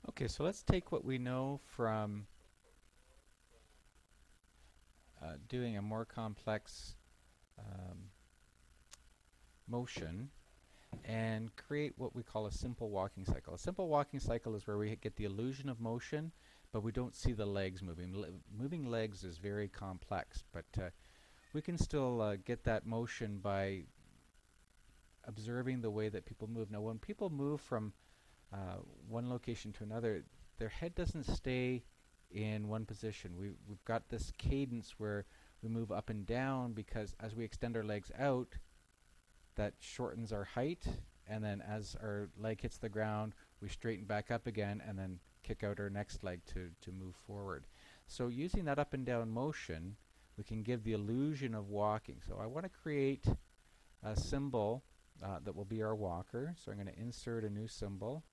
Okay, so let's take what we know from doing a more complex um, motion and create what we call a simple walking cycle. A simple walking cycle is where we get the illusion of motion, but we don't see the legs moving. Moving legs is very complex, but we can still get that motion by observing the way that people move. Now, when people move from one location to another, their head doesn't stay in one position. We've got this cadence where we move up and down because as we extend our legs out, that shortens our height, and then as our leg hits the ground, we straighten back up again and then kick out our next leg to move forward. So using that up and down motion, we can give the illusion of walking. So I want to create a symbol that will be our walker. So I'm going to insert a new symbol,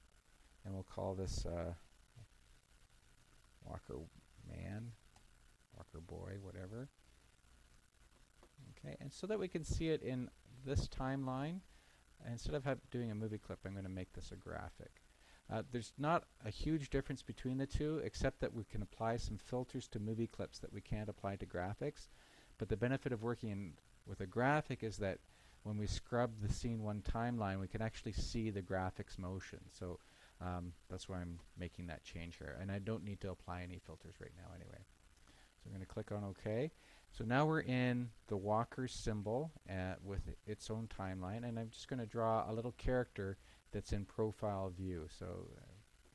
and we'll call this walker man, walker boy, whatever. Okay, and so that we can see it in this timeline, instead of doing a movie clip, I'm going to make this a graphic. There's not a huge difference between the two, except that we can apply some filters to movie clips that we can't apply to graphics. But the benefit of working with a graphic is that when we scrub the scene one timeline, we can actually see the graphics motion. So that's why I'm making that change here. And I don't need to apply any filters right now anyway. So I'm going to click on OK. So now we're in the walker symbol with its own timeline, and I'm just going to draw a little character that's in profile view. So,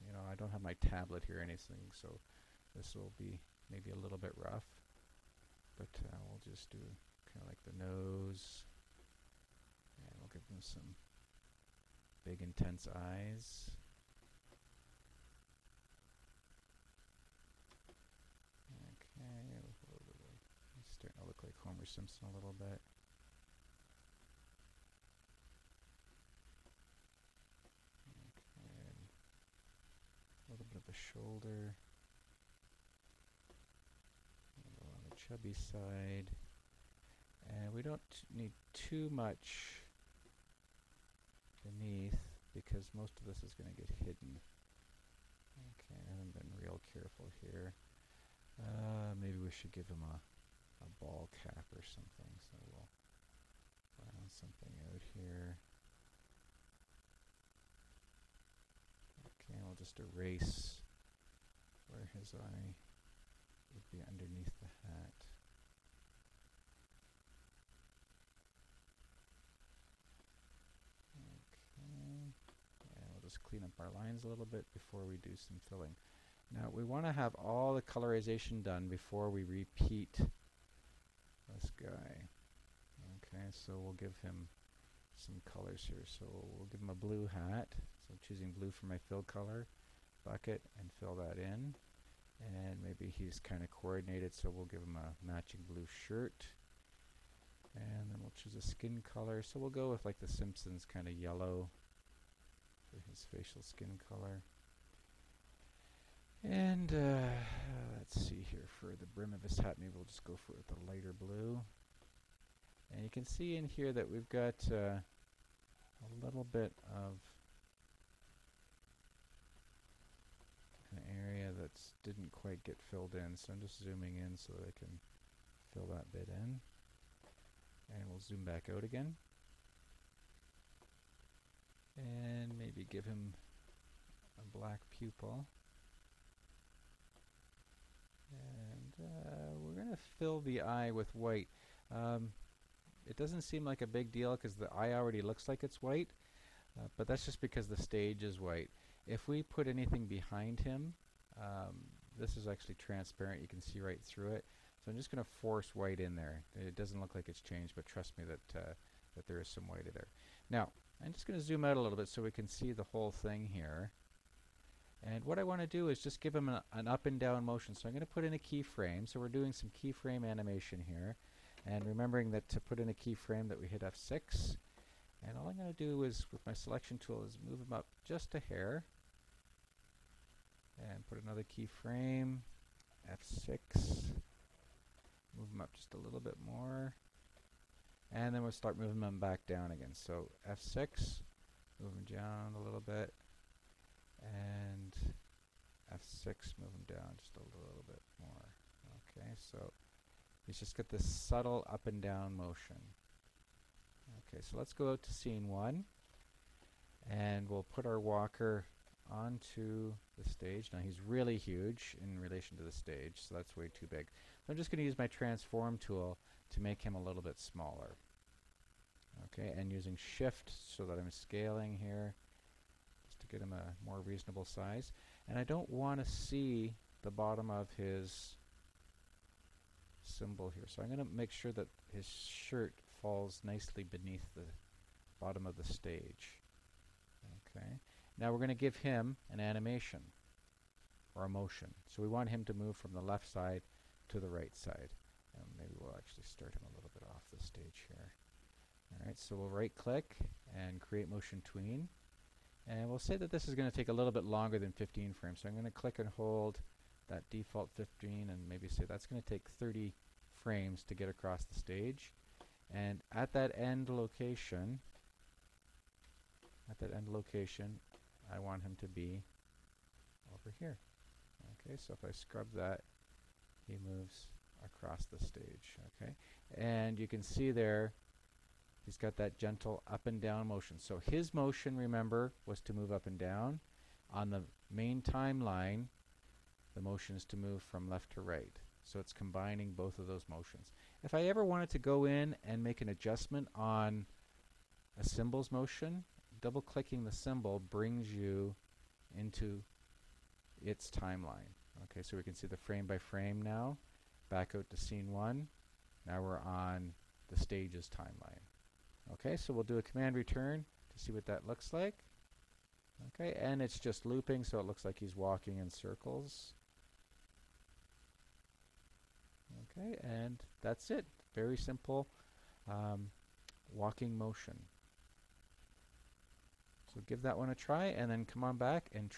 you know, I don't have my tablet here or anything, so this will be maybe a little bit rough, but we'll just do kind of like the nose, and we'll give them some big intense eyes. Okay, he's starting to look like Homer Simpson a little bit. Okay, a little bit of a shoulder, a little on the chubby side, and we don't need too much beneath because most of this is going to get hidden. Okay, I haven't been real careful here. Maybe we should give him a ball cap or something, so we'll round something out here. Okay, and we'll just erase where his eye would be underneath the hat. Okay, and we'll just clean up our lines a little bit before we do some filling. Now we want to have all the colorization done before we repeat this guy. Okay, so we'll give him some colors here. So we'll give him a blue hat. So I'm choosing blue for my fill color bucket and fill that in. And maybe he's kind of coordinated, so we'll give him a matching blue shirt. And then we'll choose a skin color. So we'll go with like the Simpsons kind of yellow for his facial skin color. And let's see here, for the brim of his hat, maybe we'll just go for the lighter blue. And you can see in here that we've got a little bit of an area that didn't quite get filled in. So I'm just zooming in so that I can fill that bit in. And we'll zoom back out again. And maybe give him a black pupil. And we're going to fill the eye with white. It doesn't seem like a big deal because the eye already looks like it's white, but that's just because the stage is white. If we put anything behind him, this is actually transparent. You can see right through it. So I'm just going to force white in there. It doesn't look like it's changed, but trust me that that there is some white in there. Now, I'm just going to zoom out a little bit so we can see the whole thing here. And what I want to do is just give him an up and down motion. So I'm going to put in a keyframe. So we're doing some keyframe animation here. And remembering that to put in a keyframe that we hit F6. And all I'm going to do is, with my selection tool, is move him up just a hair. And put another keyframe, F6. Move him up just a little bit more. And then we'll start moving him back down again. So F6, move him down a little bit. And 6, move him down just a little bit more. Okay, so he's just got this subtle up and down motion. Okay, so let's go out to scene 1, and we'll put our walker onto the stage. Now he's really huge in relation to the stage, so that's way too big. So I'm just going to use my transform tool to make him a little bit smaller. Okay, and using shift so that I'm scaling here just to get him a more reasonable size. And I don't want to see the bottom of his symbol here, so I'm going to make sure that his shirt falls nicely beneath the bottom of the stage. Okay, now we're going to give him an animation or a motion. So we want him to move from the left side to the right side. And maybe we'll actually start him a little bit off the stage here. Alright, so we'll right click and create motion tween. And we'll say that this is going to take a little bit longer than 15 frames. So I'm going to click and hold that default 15 and maybe say that's going to take 30 frames to get across the stage. And at that end location, I want him to be over here. Okay, so if I scrub that, he moves across the stage. Okay, and you can see there he's got that gentle up and down motion. So his motion, remember, was to move up and down. On the main timeline, the motion is to move from left to right. So it's combining both of those motions. If I ever wanted to go in and make an adjustment on a symbol's motion, double clicking the symbol brings you into its timeline. Okay, so we can see the frame by frame now. Back out to scene 1. Now we're on the stage's timeline. Okay, so we'll do a command return to see what that looks like. Okay, and it's just looping, so it looks like he's walking in circles. Okay, and that's it. Very simple walking motion. So give that one a try, and then come on back and